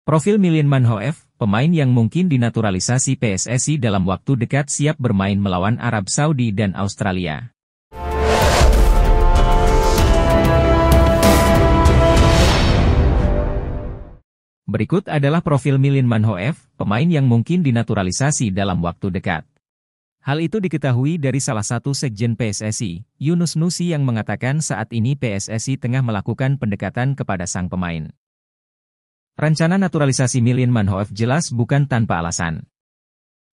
Profil Milien Manhoef, pemain yang mungkin dinaturalisasi PSSI dalam waktu dekat siap bermain melawan Arab Saudi dan Australia. Berikut adalah profil Milien Manhoef, pemain yang mungkin dinaturalisasi dalam waktu dekat. Hal itu diketahui dari salah satu sekjen PSSI, Yunus Nusi, yang mengatakan saat ini PSSI tengah melakukan pendekatan kepada sang pemain. Rencana naturalisasi Milien Manhoef jelas bukan tanpa alasan.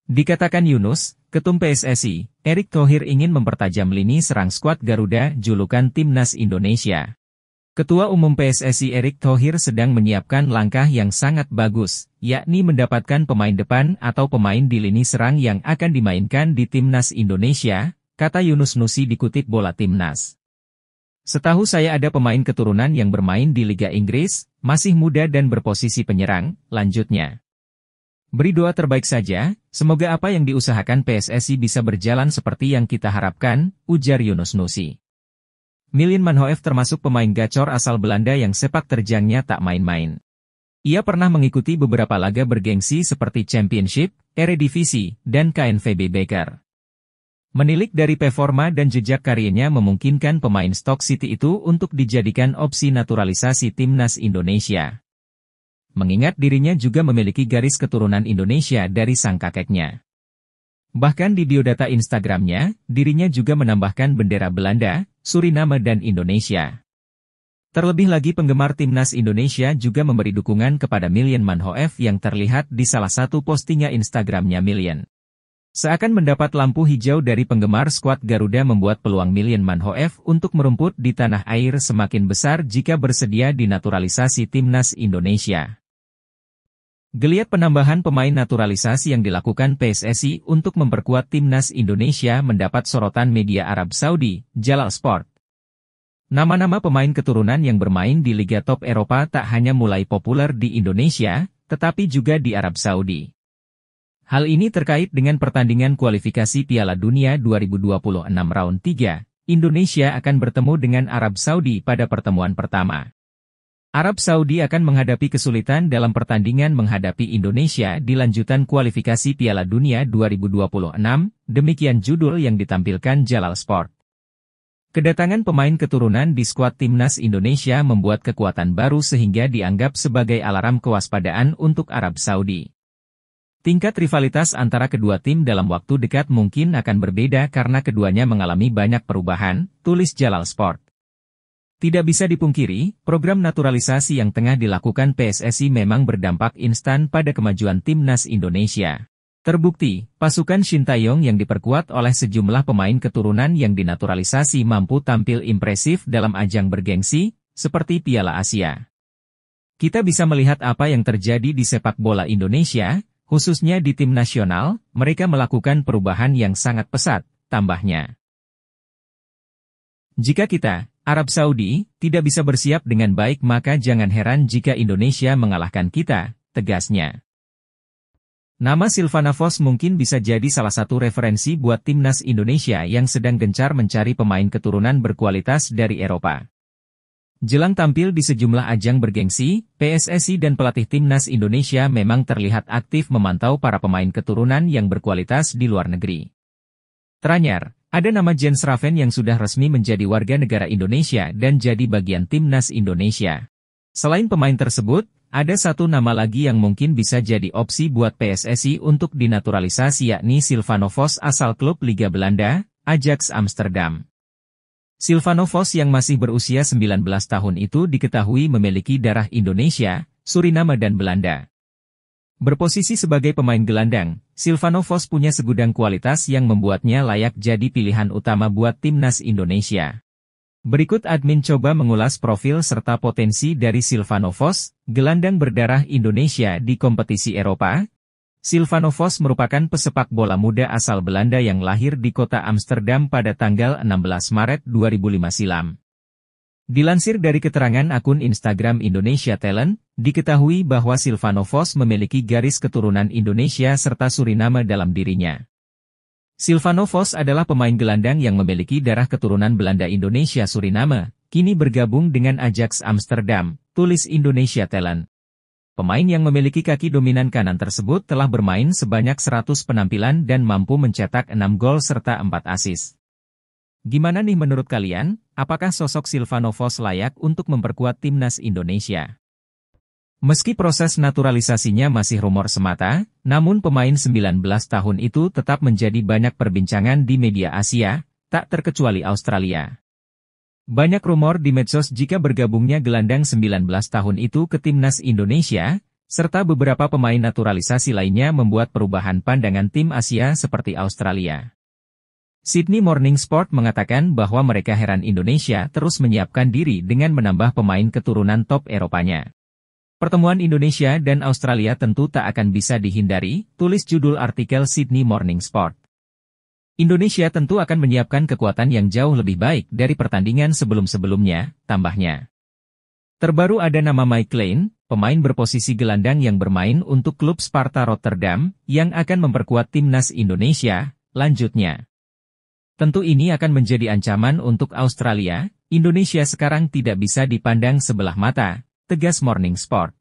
Dikatakan Yunus, Ketum PSSI, Erick Thohir ingin mempertajam lini serang skuad Garuda julukan Timnas Indonesia. Ketua Umum PSSI Erick Thohir sedang menyiapkan langkah yang sangat bagus, yakni mendapatkan pemain depan atau pemain di lini serang yang akan dimainkan di Timnas Indonesia, kata Yunus Nusi dikutip Bola Timnas. Setahu saya ada pemain keturunan yang bermain di Liga Inggris, masih muda dan berposisi penyerang, lanjutnya. Beri doa terbaik saja, semoga apa yang diusahakan PSSI bisa berjalan seperti yang kita harapkan, ujar Yunus Nusi. Milien Manhoef termasuk pemain gacor asal Belanda yang sepak terjangnya tak main-main. Ia pernah mengikuti beberapa laga bergengsi seperti Championship, Eredivisie, dan KNVB Beker. Menilik dari performa dan jejak karirnya memungkinkan pemain Stoke City itu untuk dijadikan opsi naturalisasi Timnas Indonesia. Mengingat dirinya juga memiliki garis keturunan Indonesia dari sang kakeknya. Bahkan di biodata Instagramnya, dirinya juga menambahkan bendera Belanda, Suriname dan Indonesia. Terlebih lagi penggemar Timnas Indonesia juga memberi dukungan kepada Milien Manhoef yang terlihat di salah satu postingan Instagramnya Milien. Seakan mendapat lampu hijau dari penggemar skuad Garuda membuat peluang Milien Manhoef untuk merumput di tanah air semakin besar jika bersedia dinaturalisasi Timnas Indonesia. Geliat penambahan pemain naturalisasi yang dilakukan PSSI untuk memperkuat Timnas Indonesia mendapat sorotan media Arab Saudi, Jalal Sport. Nama-nama pemain keturunan yang bermain di Liga Top Eropa tak hanya mulai populer di Indonesia, tetapi juga di Arab Saudi. Hal ini terkait dengan pertandingan kualifikasi Piala Dunia 2026 Round 3, Indonesia akan bertemu dengan Arab Saudi pada pertemuan pertama. Arab Saudi akan menghadapi kesulitan dalam pertandingan menghadapi Indonesia di lanjutan kualifikasi Piala Dunia 2026, demikian judul yang ditampilkan Jalal Sport. Kedatangan pemain keturunan di skuad Timnas Indonesia membuat kekuatan baru sehingga dianggap sebagai alarm kewaspadaan untuk Arab Saudi. Tingkat rivalitas antara kedua tim dalam waktu dekat mungkin akan berbeda karena keduanya mengalami banyak perubahan, tulis Jalal Sport. Tidak bisa dipungkiri, program naturalisasi yang tengah dilakukan PSSI memang berdampak instan pada kemajuan Timnas Indonesia. Terbukti, pasukan Sintayong yang diperkuat oleh sejumlah pemain keturunan yang dinaturalisasi mampu tampil impresif dalam ajang bergengsi, seperti Piala Asia. Kita bisa melihat apa yang terjadi di sepak bola Indonesia, khususnya di tim nasional, mereka melakukan perubahan yang sangat pesat, tambahnya. Jika kita, Arab Saudi, tidak bisa bersiap dengan baik maka jangan heran jika Indonesia mengalahkan kita, tegasnya. Nama Silvana Vos mungkin bisa jadi salah satu referensi buat Timnas Indonesia yang sedang gencar mencari pemain keturunan berkualitas dari Eropa. Jelang tampil di sejumlah ajang bergengsi, PSSI dan pelatih Timnas Indonesia memang terlihat aktif memantau para pemain keturunan yang berkualitas di luar negeri. Teranyar, ada nama Jens Raven yang sudah resmi menjadi warga negara Indonesia dan jadi bagian Timnas Indonesia. Selain pemain tersebut, ada satu nama lagi yang mungkin bisa jadi opsi buat PSSI untuk dinaturalisasi yakni Silvano Vos asal klub Liga Belanda, Ajax Amsterdam. Silvano Vos yang masih berusia 19 tahun itu diketahui memiliki darah Indonesia, Suriname dan Belanda. Berposisi sebagai pemain gelandang, Silvano Vos punya segudang kualitas yang membuatnya layak jadi pilihan utama buat Timnas Indonesia. Berikut admin coba mengulas profil serta potensi dari Silvano Vos, gelandang berdarah Indonesia di kompetisi Eropa. Silvano Vos merupakan pesepak bola muda asal Belanda yang lahir di kota Amsterdam pada tanggal 16 Maret 2005 silam. Dilansir dari keterangan akun Instagram Indonesia Talent, diketahui bahwa Silvano Vos memiliki garis keturunan Indonesia serta Suriname dalam dirinya. Silvano Vos adalah pemain gelandang yang memiliki darah keturunan Belanda Indonesia Suriname, kini bergabung dengan Ajax Amsterdam, tulis Indonesia Talent. Pemain yang memiliki kaki dominan kanan tersebut telah bermain sebanyak 100 penampilan dan mampu mencetak 6 gol serta 4 assist. Gimana nih menurut kalian? Apakah sosok Silvano Vos layak untuk memperkuat timnas Indonesia? Meski proses naturalisasinya masih rumor semata, namun pemain 19 tahun itu tetap menjadi banyak perbincangan di media Asia, tak terkecuali Australia. Banyak rumor di medsos jika bergabungnya gelandang 19 tahun itu ke timnas Indonesia, serta beberapa pemain naturalisasi lainnya membuat perubahan pandangan tim Asia seperti Australia. Sydney Morning Sport mengatakan bahwa mereka heran Indonesia terus menyiapkan diri dengan menambah pemain keturunan top Eropanya. Pertemuan Indonesia dan Australia tentu tak akan bisa dihindari, tulis judul artikel Sydney Morning Sport. Indonesia tentu akan menyiapkan kekuatan yang jauh lebih baik dari pertandingan sebelum-sebelumnya, tambahnya. Terbaru ada nama Mike Klein, pemain berposisi gelandang yang bermain untuk klub Sparta Rotterdam, yang akan memperkuat timnas Indonesia, lanjutnya. Tentu ini akan menjadi ancaman untuk Australia, Indonesia sekarang tidak bisa dipandang sebelah mata, tegas Morning Sport.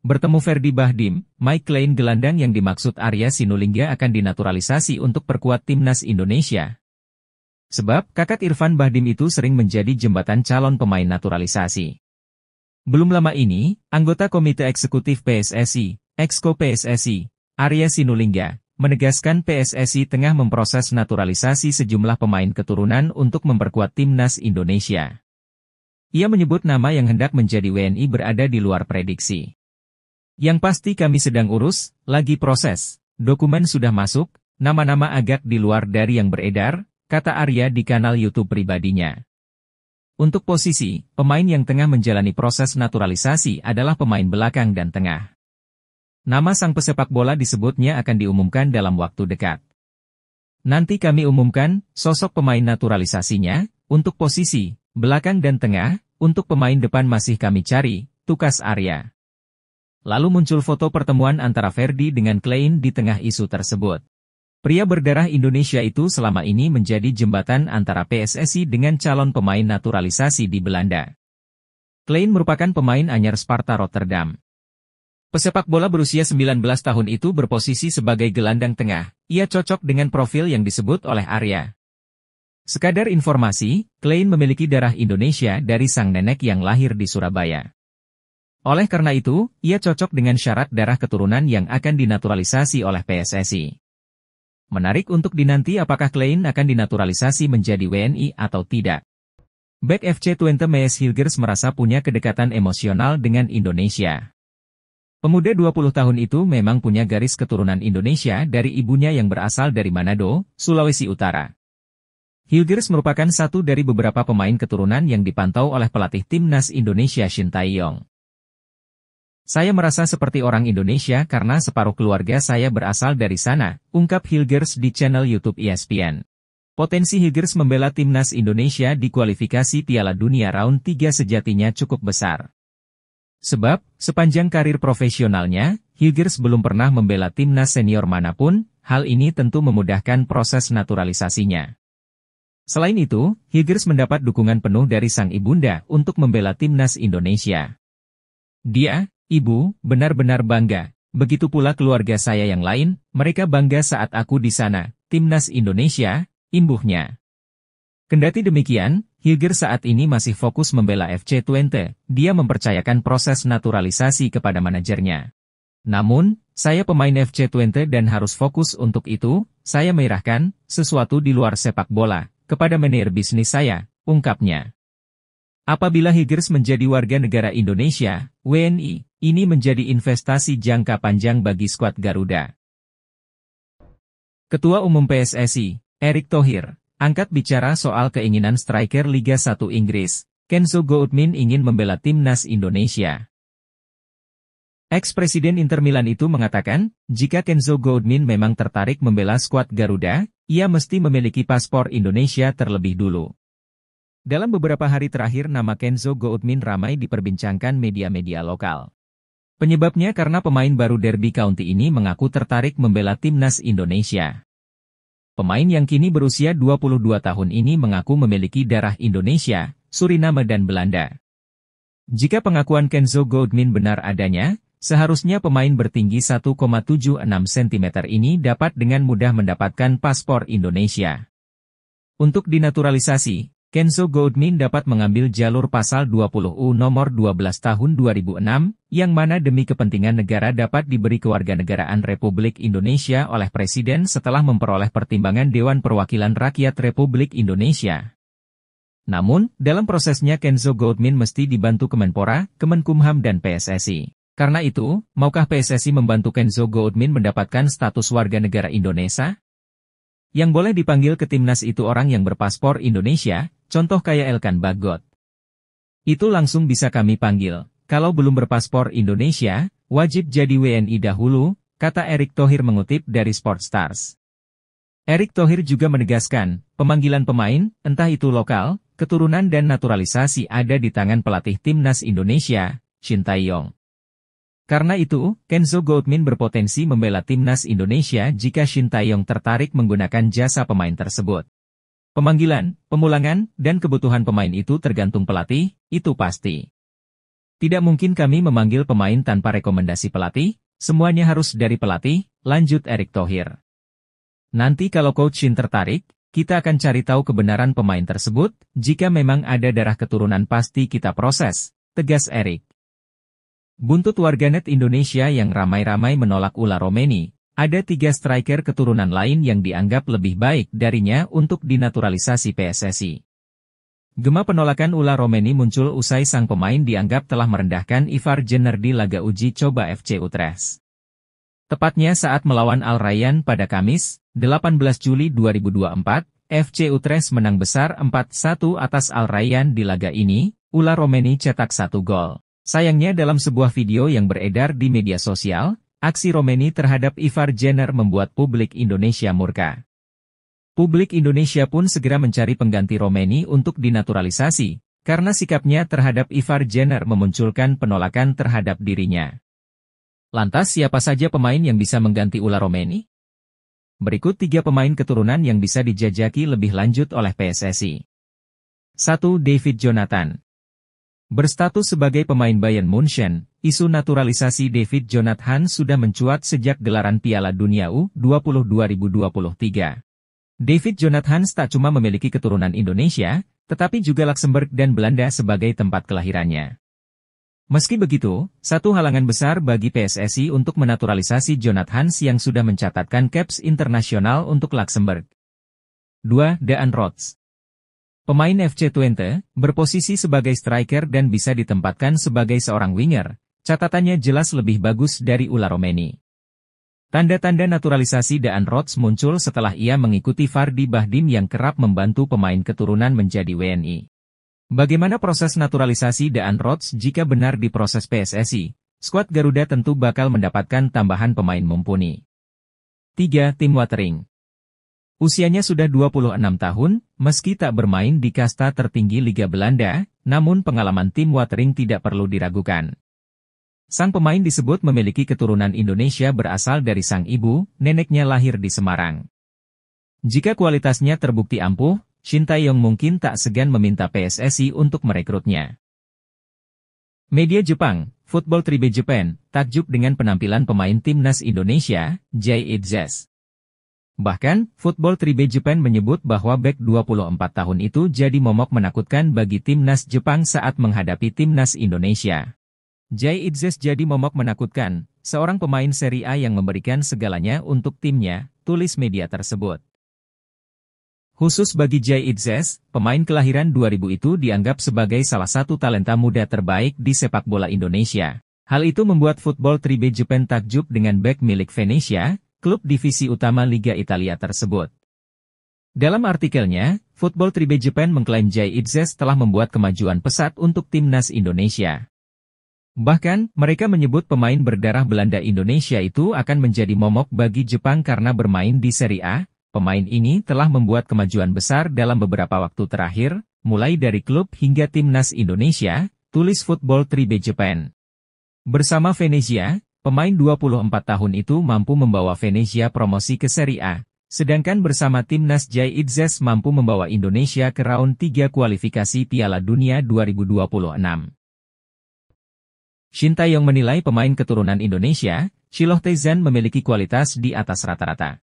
Bertemu Ferdi Bahdim, Mike Klein gelandang yang dimaksud Arya Sinulinga akan dinaturalisasi untuk perkuat timnas Indonesia. Sebab, kakak Irfan Bahdim itu sering menjadi jembatan calon pemain naturalisasi. Belum lama ini, anggota Komite Eksekutif PSSI, Exco PSSI, Arya Sinulinga, menegaskan PSSI tengah memproses naturalisasi sejumlah pemain keturunan untuk memperkuat timnas Indonesia. Ia menyebut nama yang hendak menjadi WNI berada di luar prediksi. Yang pasti kami sedang urus, lagi proses, dokumen sudah masuk, nama-nama agak di luar dari yang beredar, kata Arya di kanal YouTube pribadinya. Untuk posisi, pemain yang tengah menjalani proses naturalisasi adalah pemain belakang dan tengah. Nama sang pesepak bola disebutnya akan diumumkan dalam waktu dekat. Nanti kami umumkan, sosok pemain naturalisasinya, untuk posisi, belakang dan tengah, untuk pemain depan masih kami cari, tukas Arya. Lalu muncul foto pertemuan antara Ferdi dengan Klein di tengah isu tersebut. Pria berdarah Indonesia itu selama ini menjadi jembatan antara PSSI dengan calon pemain naturalisasi di Belanda. Klein merupakan pemain anyar Sparta Rotterdam. Pesepak bola berusia 19 tahun itu berposisi sebagai gelandang tengah. Ia cocok dengan profil yang disebut oleh Arya. Sekadar informasi, Klein memiliki darah Indonesia dari sang nenek yang lahir di Surabaya. Oleh karena itu, ia cocok dengan syarat darah keturunan yang akan dinaturalisasi oleh PSSI. Menarik untuk dinanti apakah Klein akan dinaturalisasi menjadi WNI atau tidak. Back FC Twente Mees Hilgers merasa punya kedekatan emosional dengan Indonesia. Pemuda 20 tahun itu memang punya garis keturunan Indonesia dari ibunya yang berasal dari Manado, Sulawesi Utara. Hilgers merupakan satu dari beberapa pemain keturunan yang dipantau oleh pelatih timnas Indonesia Shin Tae-yong. Saya merasa seperti orang Indonesia karena separuh keluarga saya berasal dari sana, ungkap Hilgers di channel YouTube ESPN. Potensi Hilgers membela timnas Indonesia di kualifikasi Piala Dunia Round 3 sejatinya cukup besar. Sebab, sepanjang karir profesionalnya, Hilgers belum pernah membela timnas senior manapun, hal ini tentu memudahkan proses naturalisasinya. Selain itu, Hilgers mendapat dukungan penuh dari sang ibunda untuk membela timnas Indonesia. Dia, Ibu, benar-benar bangga. Begitu pula keluarga saya yang lain, mereka bangga saat aku di sana, timnas Indonesia, imbuhnya. Kendati demikian, Hilgers saat ini masih fokus membela FC Twente, dia mempercayakan proses naturalisasi kepada manajernya. Namun, saya pemain FC Twente dan harus fokus untuk itu, saya menyerahkan sesuatu di luar sepak bola, kepada manajer bisnis saya, ungkapnya. Apabila Hilgers menjadi warga negara Indonesia, WNI, ini menjadi investasi jangka panjang bagi skuad Garuda. Ketua Umum PSSI, Erick Thohir, angkat bicara soal keinginan striker Liga 1 Inggris, Kenzo Goutmin ingin membela timnas Indonesia. Ex-presiden Inter Milan itu mengatakan, jika Kenzo Goutmin memang tertarik membela skuad Garuda, ia mesti memiliki paspor Indonesia terlebih dulu. Dalam beberapa hari terakhir nama Kenzo Goutmin ramai diperbincangkan media-media lokal. Penyebabnya karena pemain baru Derby County ini mengaku tertarik membela timnas Indonesia. Pemain yang kini berusia 22 tahun ini mengaku memiliki darah Indonesia, Suriname dan Belanda. Jika pengakuan Kenzo Goldmin benar adanya, seharusnya pemain bertinggi 1,76 cm ini dapat dengan mudah mendapatkan paspor Indonesia. Untuk dinaturalisasi, Kenzo Goldmin dapat mengambil jalur pasal 20 nomor 12 tahun 2006, yang mana demi kepentingan negara dapat diberi kewarganegaraan Republik Indonesia oleh Presiden setelah memperoleh pertimbangan Dewan Perwakilan Rakyat Republik Indonesia. Namun, dalam prosesnya Kenzo Goldmin mesti dibantu Kemenpora, Kemenkumham dan PSSI. Karena itu, maukah PSSI membantu Kenzo Goldmin mendapatkan status warga negara Indonesia? Yang boleh dipanggil ke timnas itu orang yang berpaspor Indonesia, contoh kayak Elkan Bagot. Itu langsung bisa kami panggil. Kalau belum berpaspor Indonesia, wajib jadi WNI dahulu, kata Erick Thohir mengutip dari Sportstars. Erick Thohir juga menegaskan, pemanggilan pemain, entah itu lokal, keturunan dan naturalisasi ada di tangan pelatih timnas Indonesia, Shin Tae-yong. Karena itu, Kenzo Goldmin berpotensi membela timnas Indonesia jika Shin Tae-yong tertarik menggunakan jasa pemain tersebut. Pemanggilan, pemulangan, dan kebutuhan pemain itu tergantung pelatih, itu pasti. Tidak mungkin kami memanggil pemain tanpa rekomendasi pelatih, semuanya harus dari pelatih, lanjut Erick Thohir. Nanti kalau Coach Shin tertarik, kita akan cari tahu kebenaran pemain tersebut, jika memang ada darah keturunan pasti kita proses, tegas Erick. Buntut warganet Indonesia yang ramai-ramai menolak Ula Romeni, ada 3 striker keturunan lain yang dianggap lebih baik darinya untuk dinaturalisasi PSSI. Gema penolakan Ula Romeni muncul usai sang pemain dianggap telah merendahkan Ivar Jenner di laga uji coba FC Utrecht. Tepatnya saat melawan Al Rayyan pada Kamis, 18 Juli 2024, FC Utrecht menang besar 4-1 atas Al Rayyan di laga ini, Ula Romeni cetak 1 gol. Sayangnya dalam sebuah video yang beredar di media sosial, aksi Romeni terhadap Ivar Jenner membuat publik Indonesia murka. Publik Indonesia pun segera mencari pengganti Romeni untuk dinaturalisasi, karena sikapnya terhadap Ivar Jenner memunculkan penolakan terhadap dirinya. Lantas siapa saja pemain yang bisa mengganti Ula Romeni? Berikut 3 pemain keturunan yang bisa dijajaki lebih lanjut oleh PSSI. 1. David Jonathan. Berstatus sebagai pemain Bayern Munchen, isu naturalisasi David Jonathan sudah mencuat sejak gelaran Piala Dunia U20 2023. David Jonathan tak cuma memiliki keturunan Indonesia, tetapi juga Luxembourg dan Belanda sebagai tempat kelahirannya. Meski begitu, satu halangan besar bagi PSSI untuk menaturalisasi Jonathan yang sudah mencatatkan caps internasional untuk Luxembourg. 2. Daan Rots. Pemain FC Twente, berposisi sebagai striker dan bisa ditempatkan sebagai seorang winger, catatannya jelas lebih bagus dari Ula Romeni. Tanda-tanda naturalisasi Daan Rots muncul setelah ia mengikuti Fardi Bahdim yang kerap membantu pemain keturunan menjadi WNI. Bagaimana proses naturalisasi Daan Rots jika benar diproses PSSI? Skuad Garuda tentu bakal mendapatkan tambahan pemain mumpuni. 3. Tim Watering. Usianya sudah 26 tahun, meski tak bermain di kasta tertinggi Liga Belanda, namun pengalaman tim Watering tidak perlu diragukan. Sang pemain disebut memiliki keturunan Indonesia berasal dari sang ibu, neneknya lahir di Semarang. Jika kualitasnya terbukti ampuh, Shin Tae-yong mungkin tak segan meminta PSSI untuk merekrutnya. Media Jepang, Football Tribe Japan, takjub dengan penampilan pemain timnas Indonesia, Jay Itzes. Bahkan, Football Tribe Japan menyebut bahwa bek 24 tahun itu jadi momok menakutkan bagi timnas Jepang saat menghadapi timnas Indonesia. Jay Itzes jadi momok menakutkan, seorang pemain Serie A yang memberikan segalanya untuk timnya, tulis media tersebut. Khusus bagi Jay Itzes, pemain kelahiran 2000 itu dianggap sebagai salah satu talenta muda terbaik di sepak bola Indonesia. Hal itu membuat Football Tribe Japan takjub dengan bek milik Venezia, klub divisi utama Liga Italia tersebut. Dalam artikelnya, Football Tribe Japan mengklaim Jay Itzes telah membuat kemajuan pesat untuk timnas Indonesia. Bahkan, mereka menyebut pemain berdarah Belanda Indonesia itu akan menjadi momok bagi Jepang karena bermain di Serie A. Pemain ini telah membuat kemajuan besar dalam beberapa waktu terakhir, mulai dari klub hingga timnas Indonesia, tulis Football Tribe Japan. Bersama Venezia, pemain 24 tahun itu mampu membawa Venezia promosi ke Serie A, sedangkan bersama timnas Jay Itzes mampu membawa Indonesia ke round 3 kualifikasi Piala Dunia 2026. Shin Tae-yong menilai pemain keturunan Indonesia, Shiloh Tae-zan memiliki kualitas di atas rata-rata.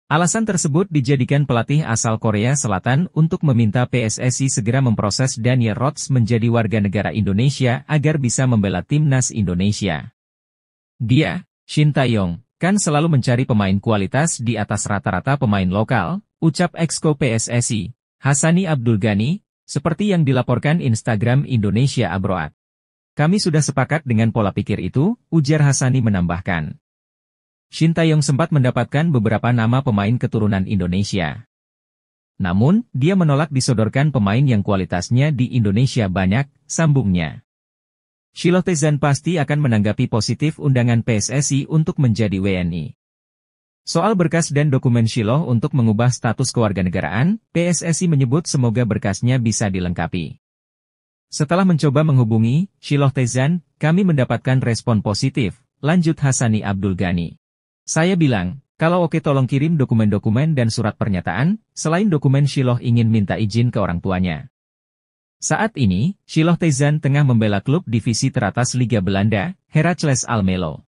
Alasan tersebut dijadikan pelatih asal Korea Selatan untuk meminta PSSI segera memproses Daniel Rodz menjadi warga negara Indonesia agar bisa membela timnas Indonesia. Dia, Shin Tae-yong, kan selalu mencari pemain kualitas di atas rata-rata pemain lokal, ucap Exco PSSI, Hassani Abdul Ghani, seperti yang dilaporkan Instagram Indonesia Abroad. Kami sudah sepakat dengan pola pikir itu, ujar Hassani menambahkan. Shin Tae-yong sempat mendapatkan beberapa nama pemain keturunan Indonesia. Namun, dia menolak disodorkan pemain yang kualitasnya di Indonesia banyak, sambungnya. Shiloh Tae-zan pasti akan menanggapi positif undangan PSSI untuk menjadi WNI. Soal berkas dan dokumen Shiloh untuk mengubah status kewarganegaraan, PSSI menyebut semoga berkasnya bisa dilengkapi. Setelah mencoba menghubungi Shiloh Tae-zan, kami mendapatkan respon positif, lanjut Hassani Abdul Ghani. Saya bilang, kalau oke tolong kirim dokumen-dokumen dan surat pernyataan, selain dokumen Shiloh ingin minta izin ke orang tuanya. Saat ini, Shiloh Tae-zan tengah membela klub divisi teratas Liga Belanda, Heracles Almelo.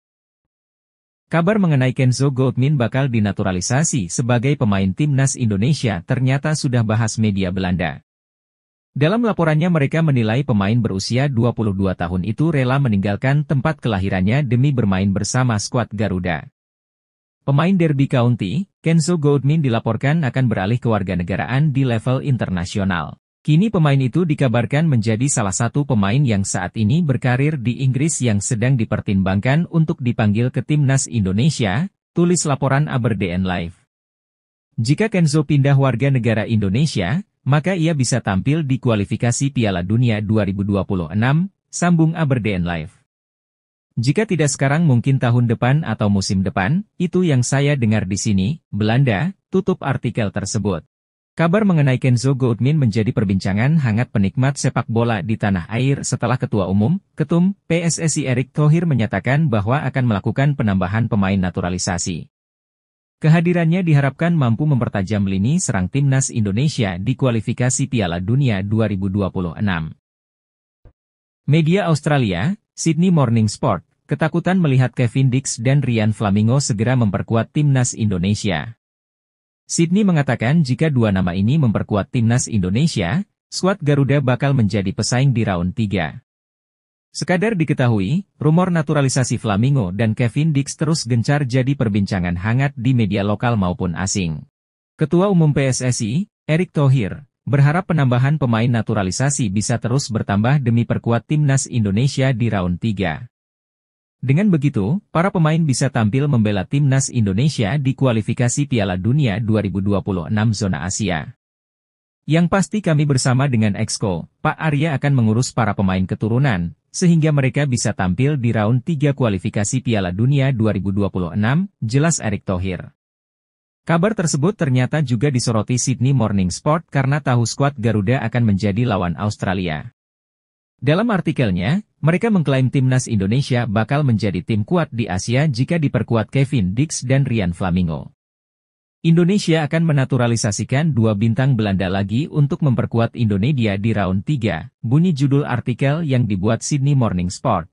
Kabar mengenai Kenzo Goldmin bakal dinaturalisasi sebagai pemain timnas Indonesia ternyata sudah bahas media Belanda. Dalam laporannya mereka menilai pemain berusia 22 tahun itu rela meninggalkan tempat kelahirannya demi bermain bersama skuad Garuda. Pemain Derby County, Kenzo Goldmin dilaporkan akan beralih kewarganegaraan di level internasional. Kini pemain itu dikabarkan menjadi salah satu pemain yang saat ini berkarir di Inggris yang sedang dipertimbangkan untuk dipanggil ke timnas Indonesia, tulis laporan Aberdeen Live. Jika Kenzo pindah warga negara Indonesia, maka ia bisa tampil di kualifikasi Piala Dunia 2026, sambung Aberdeen Live. Jika tidak sekarang mungkin tahun depan atau musim depan, itu yang saya dengar di sini, Belanda, tutup artikel tersebut. Kabar mengenai Kenzo Goldmin menjadi perbincangan hangat penikmat sepak bola di tanah air setelah Ketum PSSI Erick Thohir menyatakan bahwa akan melakukan penambahan pemain naturalisasi. Kehadirannya diharapkan mampu mempertajam lini serang timnas Indonesia di kualifikasi Piala Dunia 2026. Media Australia, Sydney Morning Sport, ketakutan melihat Kevin Dix dan Ryan Flamingo segera memperkuat timnas Indonesia. Sydney mengatakan jika dua nama ini memperkuat timnas Indonesia, skuad Garuda bakal menjadi pesaing di round 3. Sekadar diketahui, rumor naturalisasi Flamingo dan Kevin Dix terus gencar jadi perbincangan hangat di media lokal maupun asing. Ketua Umum PSSI, Erick Thohir, berharap penambahan pemain naturalisasi bisa terus bertambah demi perkuat timnas Indonesia di round 3. Dengan begitu, para pemain bisa tampil membela timnas Indonesia di kualifikasi Piala Dunia 2026 zona Asia. Yang pasti kami bersama dengan Exco, Pak Arya akan mengurus para pemain keturunan, sehingga mereka bisa tampil di round 3 kualifikasi Piala Dunia 2026, jelas Erick Thohir. Kabar tersebut ternyata juga disoroti Sydney Morning Sport karena tahu skuad Garuda akan menjadi lawan Australia. Dalam artikelnya, mereka mengklaim timnas Indonesia bakal menjadi tim kuat di Asia jika diperkuat Kevin Dix dan Ryan Flamingo. Indonesia akan menaturalisasikan 2 bintang Belanda lagi untuk memperkuat Indonesia di round 3, bunyi judul artikel yang dibuat Sydney Morning Sport.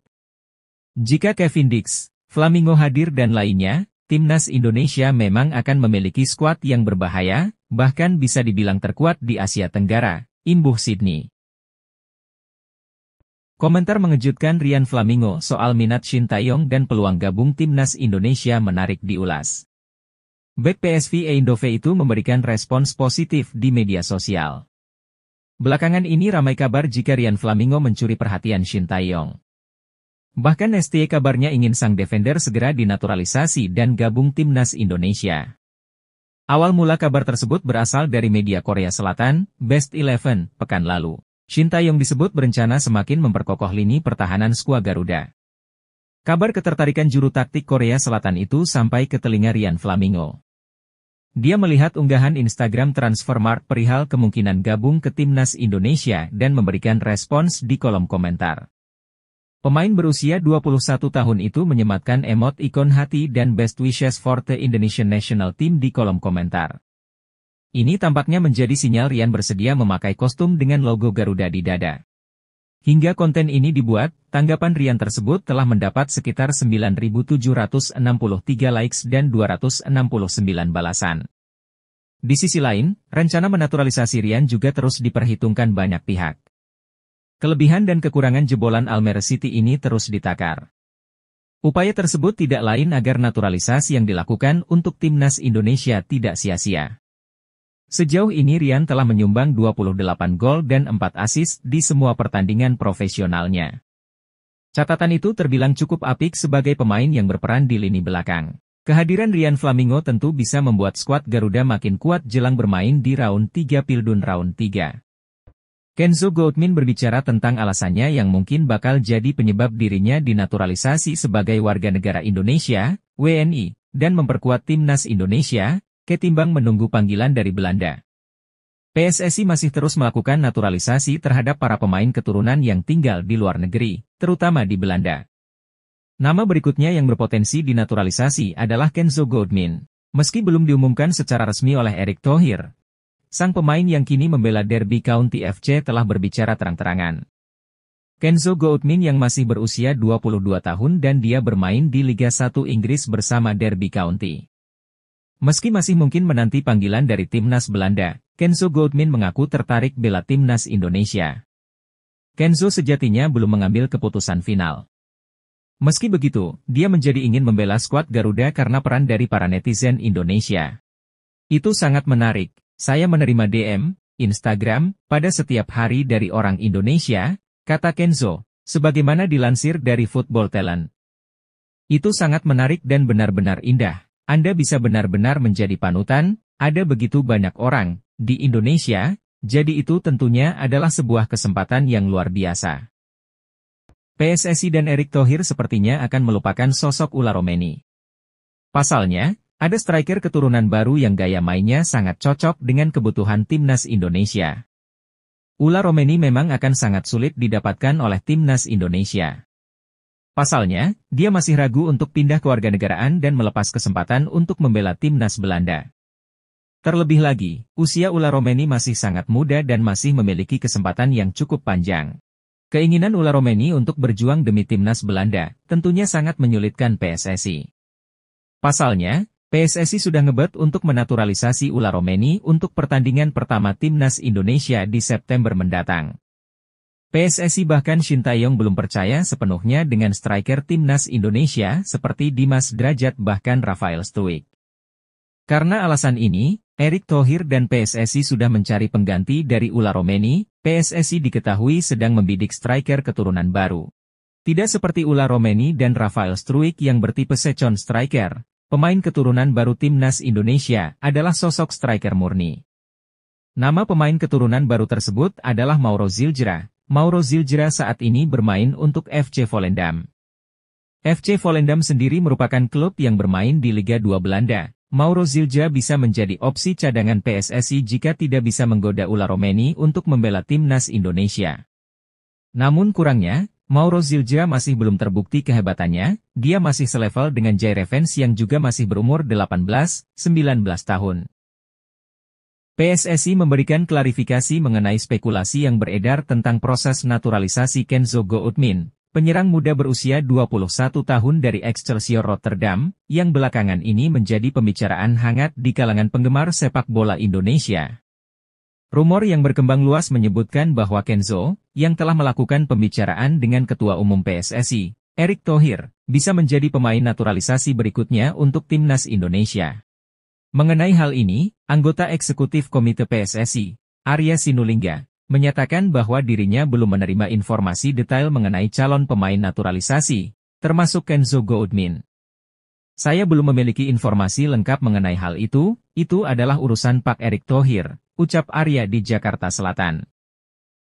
Jika Kevin Dix, Flamingo hadir dan lainnya, timnas Indonesia memang akan memiliki skuad yang berbahaya, bahkan bisa dibilang terkuat di Asia Tenggara, imbuh Sydney. Komentar mengejutkan Ryan Flamingo soal minat Shin Tae-yong dan peluang gabung timnas Indonesia menarik diulas. Bek PSV Eindhoven itu memberikan respons positif di media sosial. Belakangan ini ramai kabar jika Ryan Flamingo mencuri perhatian Shin Tae-yong. Bahkan ST kabarnya ingin sang defender segera dinaturalisasi dan gabung timnas Indonesia. Awal mula kabar tersebut berasal dari media Korea Selatan, Best 11, pekan lalu. Shin Tae-yong disebut berencana semakin memperkokoh lini pertahanan skuad Garuda. Kabar ketertarikan juru taktik Korea Selatan itu sampai ke telinga Ryan Flamingo. Dia melihat unggahan Instagram Transfermarkt perihal kemungkinan gabung ke timnas Indonesia dan memberikan respons di kolom komentar. Pemain berusia 21 tahun itu menyematkan emot ikon hati dan best wishes for the Indonesian National Team di kolom komentar. Ini tampaknya menjadi sinyal Ryan bersedia memakai kostum dengan logo Garuda di dada. Hingga konten ini dibuat, tanggapan Rian tersebut telah mendapat sekitar 9.763 likes dan 269 balasan. Di sisi lain, rencana menaturalisasi Rian juga terus diperhitungkan banyak pihak. Kelebihan dan kekurangan jebolan Almere City ini terus ditakar. Upaya tersebut tidak lain agar naturalisasi yang dilakukan untuk timnas Indonesia tidak sia-sia. Sejauh ini Rian telah menyumbang 28 gol dan 4 assist di semua pertandingan profesionalnya. Catatan itu terbilang cukup apik sebagai pemain yang berperan di lini belakang. Kehadiran Rian Flamingo tentu bisa membuat skuad Garuda makin kuat jelang bermain di round 3 Pildun round 3. Kenzo Goutmin berbicara tentang alasannya yang mungkin bakal jadi penyebab dirinya dinaturalisasi sebagai warga negara Indonesia, WNI, dan memperkuat timnas Indonesia, ketimbang menunggu panggilan dari Belanda. PSSI masih terus melakukan naturalisasi terhadap para pemain keturunan yang tinggal di luar negeri, terutama di Belanda. Nama berikutnya yang berpotensi dinaturalisasi adalah Kenzo Goutmin. Meski belum diumumkan secara resmi oleh Erick Thohir, sang pemain yang kini membela Derby County FC telah berbicara terang-terangan. Kenzo Goutmin yang masih berusia 22 tahun dan dia bermain di Liga 1 Inggris bersama Derby County. Meski masih mungkin menanti panggilan dari timnas Belanda, Kenzo Goutmin mengaku tertarik bela timnas Indonesia. Kenzo sejatinya belum mengambil keputusan final. Meski begitu, dia menjadi ingin membela skuad Garuda karena peran dari para netizen Indonesia. Itu sangat menarik, saya menerima DM, Instagram, pada setiap hari dari orang Indonesia, kata Kenzo, sebagaimana dilansir dari Football Talent. Itu sangat menarik dan benar-benar indah. Anda bisa benar-benar menjadi panutan, ada begitu banyak orang di Indonesia, jadi itu tentunya adalah sebuah kesempatan yang luar biasa. PSSI dan Erick Thohir sepertinya akan melupakan sosok Ula Romeni. Pasalnya, ada striker keturunan baru yang gaya mainnya sangat cocok dengan kebutuhan timnas Indonesia. Ula Romeni memang akan sangat sulit didapatkan oleh timnas Indonesia. Pasalnya, dia masih ragu untuk pindah kewarganegaraan dan melepas kesempatan untuk membela timnas Belanda. Terlebih lagi, usia Ula Romeni masih sangat muda dan masih memiliki kesempatan yang cukup panjang. Keinginan Ula Romeni untuk berjuang demi timnas Belanda tentunya sangat menyulitkan PSSI. Pasalnya, PSSI sudah ngebet untuk menaturalisasi Ula Romeni untuk pertandingan pertama timnas Indonesia di September mendatang. PSSI bahkan Shin Tae-yong belum percaya sepenuhnya dengan striker timnas Indonesia seperti Dimas Drajat bahkan Rafael Struijk. Karena alasan ini, Erick Thohir dan PSSI sudah mencari pengganti dari Ula Romeni. PSSI diketahui sedang membidik striker keturunan baru. Tidak seperti Ula Romeni dan Rafael Struijk yang bertipe second striker, pemain keturunan baru timnas Indonesia adalah sosok striker murni. Nama pemain keturunan baru tersebut adalah Mauro Zildjian. Mauro Zildjian saat ini bermain untuk FC Volendam. FC Volendam sendiri merupakan klub yang bermain di Liga 2 Belanda. Mauro Zildjian bisa menjadi opsi cadangan PSSI jika tidak bisa menggoda Ula Romeni untuk membela timnas Indonesia. Namun kurangnya, Mauro Zildjian masih belum terbukti kehebatannya, dia masih selevel dengan Jay Revens yang juga masih berumur 18-19 tahun. PSSI memberikan klarifikasi mengenai spekulasi yang beredar tentang proses naturalisasi Kenzo Goutmin, penyerang muda berusia 21 tahun dari Excelsior Rotterdam, yang belakangan ini menjadi pembicaraan hangat di kalangan penggemar sepak bola Indonesia. Rumor yang berkembang luas menyebutkan bahwa Kenzo, yang telah melakukan pembicaraan dengan Ketua Umum PSSI, Erick Thohir, bisa menjadi pemain naturalisasi berikutnya untuk timnas Indonesia. Mengenai hal ini, anggota eksekutif Komite PSSI, Arya Sinulinga, menyatakan bahwa dirinya belum menerima informasi detail mengenai calon pemain naturalisasi, termasuk Kenzo Goutmin. Saya belum memiliki informasi lengkap mengenai hal itu adalah urusan Pak Erick Thohir, ucap Arya di Jakarta Selatan.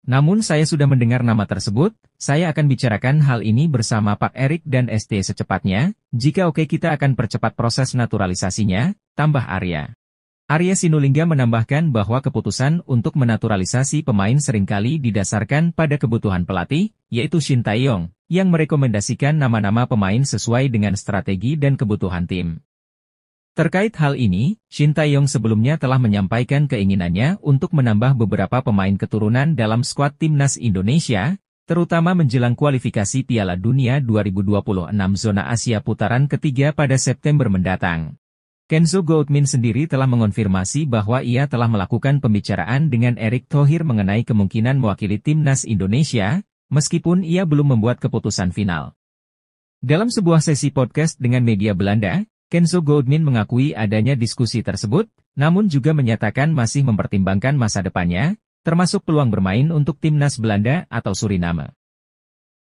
Namun saya sudah mendengar nama tersebut, saya akan bicarakan hal ini bersama Pak Erick dan ST secepatnya, jika oke kita akan percepat proses naturalisasinya, tambah Arya. Arya Sinulinga menambahkan bahwa keputusan untuk menaturalisasi pemain seringkali didasarkan pada kebutuhan pelatih, yaitu Shin Tae-yong, yang merekomendasikan nama-nama pemain sesuai dengan strategi dan kebutuhan tim. Terkait hal ini, Shin Tae-yong sebelumnya telah menyampaikan keinginannya untuk menambah beberapa pemain keturunan dalam skuad timnas Indonesia, terutama menjelang kualifikasi Piala Dunia 2026 zona Asia putaran ketiga pada September mendatang. Kenzo Goudmin sendiri telah mengonfirmasi bahwa ia telah melakukan pembicaraan dengan Erick Thohir mengenai kemungkinan mewakili timnas Indonesia, meskipun ia belum membuat keputusan final. Dalam sebuah sesi podcast dengan media Belanda, Kenzo Goudmin mengakui adanya diskusi tersebut, namun juga menyatakan masih mempertimbangkan masa depannya, termasuk peluang bermain untuk timnas Belanda atau Suriname.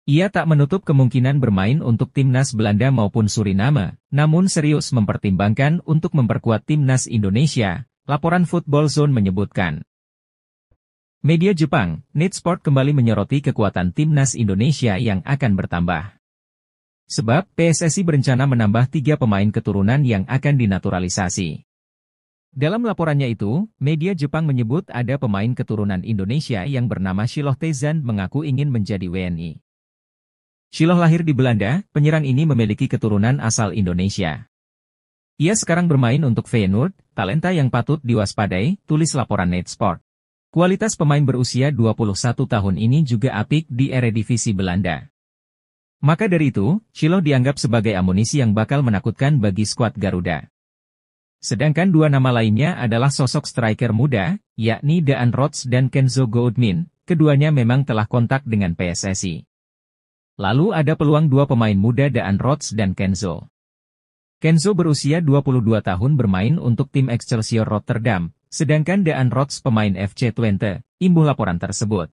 Ia tak menutup kemungkinan bermain untuk timnas Belanda maupun Suriname, namun serius mempertimbangkan untuk memperkuat timnas Indonesia, laporan Football Zone menyebutkan. Media Jepang, Nitsport kembali menyoroti kekuatan timnas Indonesia yang akan bertambah. Sebab, PSSI berencana menambah 3 pemain keturunan yang akan dinaturalisasi. Dalam laporannya itu, media Jepang menyebut ada pemain keturunan Indonesia yang bernama Shiloh Tezan mengaku ingin menjadi WNI. Shiloh lahir di Belanda, penyerang ini memiliki keturunan asal Indonesia. Ia sekarang bermain untuk Feyenoord, talenta yang patut diwaspadai, tulis laporan Nitsport. Kualitas pemain berusia 21 tahun ini juga apik di Eredivisie Belanda. Maka dari itu, Shiloh dianggap sebagai amunisi yang bakal menakutkan bagi skuad Garuda. Sedangkan 2 nama lainnya adalah sosok striker muda, yakni Daan Rots dan Kenzo Goudmin, keduanya memang telah kontak dengan PSSI. Lalu ada peluang 2 pemain muda Daan Rots dan Kenzo. Kenzo berusia 22 tahun bermain untuk tim Excelsior Rotterdam, sedangkan Daan Rots pemain FC Twente, imbuh laporan tersebut.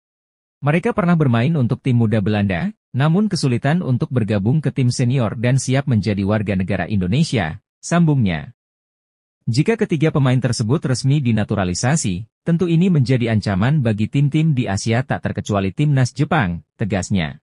Mereka pernah bermain untuk tim muda Belanda, namun kesulitan untuk bergabung ke tim senior dan siap menjadi warga negara Indonesia, sambungnya. Jika ketiga pemain tersebut resmi dinaturalisasi, tentu ini menjadi ancaman bagi tim-tim di Asia tak terkecuali timnas Jepang, tegasnya.